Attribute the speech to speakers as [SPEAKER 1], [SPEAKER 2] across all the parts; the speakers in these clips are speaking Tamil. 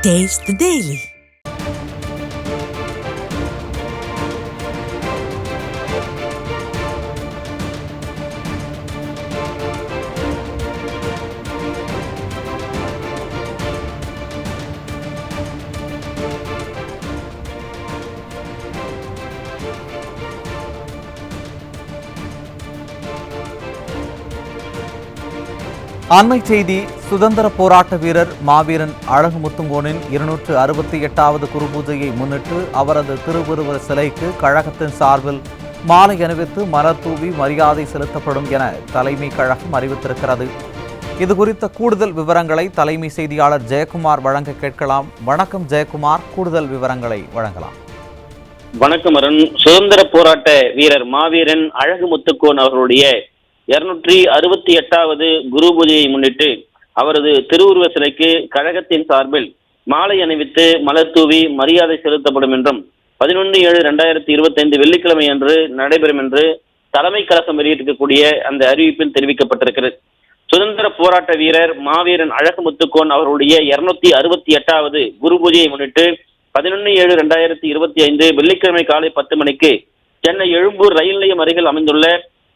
[SPEAKER 1] Taste the Daily.
[SPEAKER 2] அண்மை செய்தி. சுதந்திர போராட்ட வீரர் மாவீரன் அழகு முத்துங்கோனின் 268வது குருபூஜையை முன்னிட்டு அவரது திருவுருவ சிலைக்கு கழகத்தின் சார்பில் மாலை அணிவித்து மலர் தூவி மரியாதை செலுத்தப்படும் என தலைமை கழகம் அறிவித்திருக்கிறது. இதுகுறித்த கூடுதல் விவரங்களை தலைமை செய்தியாளர் ஜெயக்குமார் வழங்க கேட்கலாம். வணக்கம் ஜெயக்குமார், கூடுதல் விவரங்களை வழங்கலாம்.
[SPEAKER 3] வணக்கம் அருண். சுதந்திர போராட்ட வீரர் மாவீரன் அழகு முத்துக்கோன் அவர்களுடைய 268வது குரு பூஜையை முன்னிட்டு அவரது திருவுருவ சிலைக்கு கழகத்தின் சார்பில் மாலை அணிவித்து மலர் தூவி மரியாதை செலுத்தப்படும் என்றும் 11/7/2025 வெள்ளிக்கிழமை அன்று நடைபெறும் என்று தலைமை கழகம் வெளியிட்டிருக்கக்கூடிய அந்த அறிவிப்பில் தெரிவிக்கப்பட்டிருக்கிறது. சுதந்திர போராட்ட வீரர் மாவீரன் அழகு முத்துக்கோன் அவர்களுடைய 268வது குரு பூஜையை முன்னிட்டு 11/7/2025 வெள்ளிக்கிழமை காலை 10 மணிக்கு சென்னை எழும்பூர் ரயில் நிலையம் அருகில் அமைந்துள்ள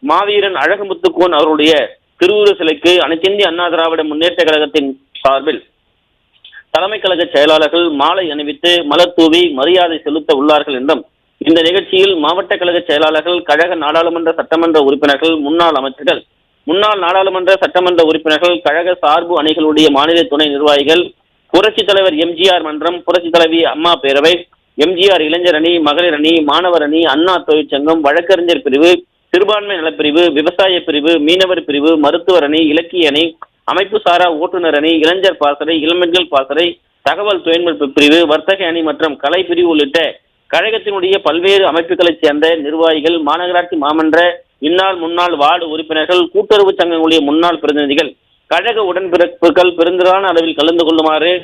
[SPEAKER 3] மாவீரன் அழகு முத்துக்கோன் அவருடைய திருவுருவ சிலைக்கு அனைத்திந்திய அண்ணா திராவிட முன்னேற்ற கழகத்தின் சார்பில் தலைமை கழக செயலாளர்கள் மாலை அணிவித்து மலர் தூவி மரியாதை செலுத்த உள்ளார்கள் என்றும், இந்த நிகழ்ச்சியில் மாவட்ட கழக செயலாளர்கள், கழக நாடாளுமன்ற சட்டமன்ற உறுப்பினர்கள், முன்னாள் அமைச்சர்கள், முன்னாள் நாடாளுமன்ற சட்டமன்ற உறுப்பினர்கள், கழக சார்பு அணிகளுடைய மாநில துணை நிர்வாகிகள், புரட்சித் தலைவர் எம்ஜிஆர் மன்றம், புரட்சித் தலைவி அம்மா பேரவை, எம்ஜிஆர் இளைஞர் அணி, மகளிர் அணி, மாணவர் அணி, அண்ணா தொழிற்சங்கம், வழக்கறிஞர் பிரிவு, சிறுபான்மை நலப்பிரிவு, விவசாய பிரிவு, மீனவர் பிரிவு, மருத்துவர் அணி, இலக்கிய அணி, அமைப்பு சாரா ஓட்டுநர் அணி, இளைஞர் பாசறை, இளம்பெண்கள் பாசறை, தகவல் தொழில்நுட்ப பிரிவு, வர்த்தக அணி மற்றும் கலை பிரிவு உள்ளிட்ட கழகத்தினுடைய பல்வேறு அமைப்புகளைச் சேர்ந்த நிர்வாகிகள், மாநகராட்சி மாமன்ற இந்நாள் முன்னாள் வார்டு உறுப்பினர்கள், கூட்டுறவு சங்கங்களுடைய முன்னாள் பிரதிநிதிகள், கழக உடன்பிறப்புகள் பெருந்திரான அளவில் கலந்து கொள்ளுமாறு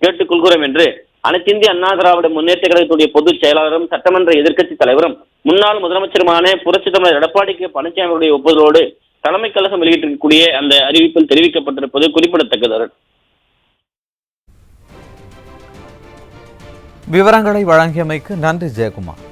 [SPEAKER 3] கேட்டுக்கொள்கிறோம் என்று அனைத்திந்திய அண்ணா திராவிட முன்னேற்ற கழகத்துடைய பொதுச் செயலாளரும் சட்டமன்ற எதிர்க்கட்சி தலைவரும் முன்னாள் முதலமைச்சருமான புரட்சித் தலைவர் எடப்பாடி கே பழனிசாமியுடைய ஒப்புதலோடு தலைமை கழகம் வெளியிட்டிருக்கக்கூடிய அந்த அறிவிப்பில் தெரிவிக்கப்பட்டிருப்பது குறிப்பிடத்தக்கது.
[SPEAKER 2] விவரங்களை வழங்கியமைக்கு நன்றி ஜெயக்குமார்.